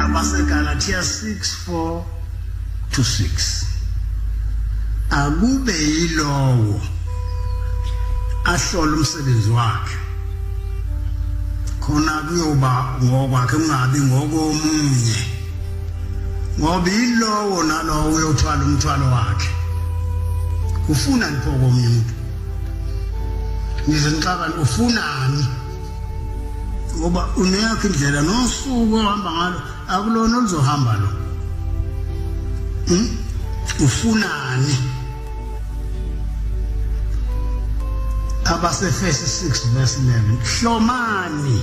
abaseGalatia 6:4-6 akube yilowo ahlola umsebenzi wakhe khona kuyoba ngokwakhe ungabi ngokomunye ngoba yilowo nalowo uyothwala umthwalo wakhe ufuna nipho komunye umuntu ngizenixabana ufunani ngoba uneyakho indlela nosuku ohamba ngalo akulona oluzohamba lo ufunani abase-Efesi 6:11 hlomani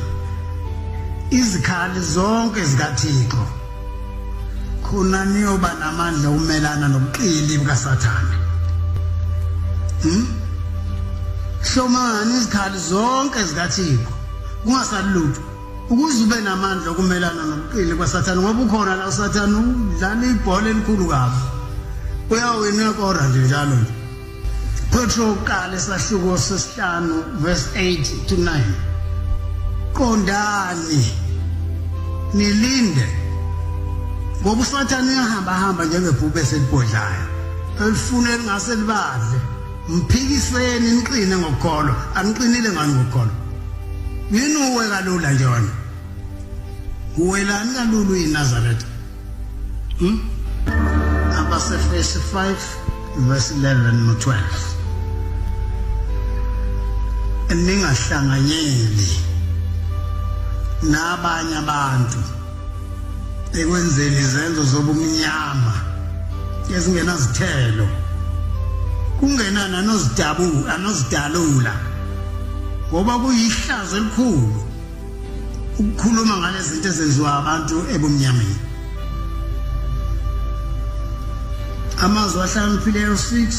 izikhali zonke zikaThixo khona niyoba namandla ukumelana nobuqili bukaSathane hlomani izikhali zonke zikaThixo kungasalutho ukuze ube namandla okumelana nobuqili kwaSathane ngoba ukhona la uSathane udlala ibhola elikhulu kabi uyawina ikora nje njalo nje Petro kale sahluko sesihlanu verse 8-9 qondani nilinde ngoba uSathane uyahamba njengebhubhe eselibhodlayo elifuna elingase libadle mphikiseni niqine ngokukholwa aniqinile ngani ngokukholwa yini uwe kalula nje wena uwelani kalula uyiNazaretha abase-Efesi 5:11-12 ningahlanganyeli nabanye abantu ekwenzeni izenzo zobumnyama ezingenazithelo kungenana anozidalula ngoba kuyihlazo elikhulu ukukhuluma ngale zinto ezenziwa abantu ebumnyameni amazwi ahlakaniphileyo 6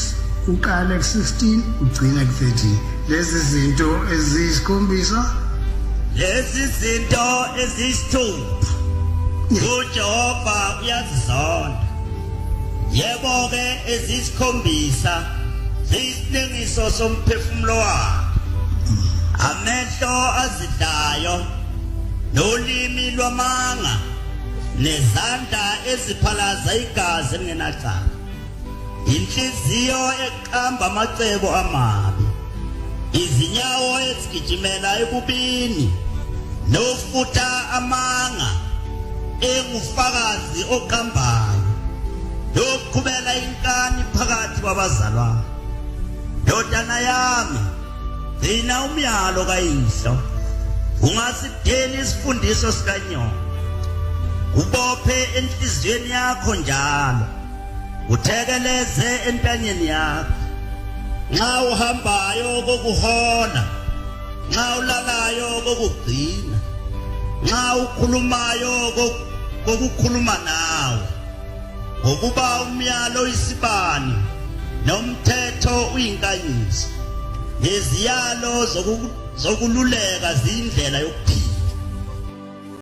uqala ku-16 ugcina ku-13 lezi zinto eziyisikhombisa eziyisithupha uJehova uyazizonda yebo-ke eziyisikhombisa ziyisinengiso somphefumulo wakhe amehlo azidlayo nolimi lwamanga nezandla eziphalaza igazi elingenacala inhliziyo eqamba amacebo amabi izinyawo ezigijimela ebubini nofutha amanga engufakazi oqambayo lokuqhubela inkani phakathi kwabazalwane ndodana yami gcina umyalo kayihlo ungasideli isifundiso sikanyoko ubophe enhliziyweni yakho njalo uthekeleze entanyeni yakho nxa uhambayo kokuhola nxa ulalayo kokugcina nxa ukhulumayo kokukhuluma nawe ngokuba umyalo isibani nomthetho uyinkanyiso neziyalo zokululeka zindlela yokuphila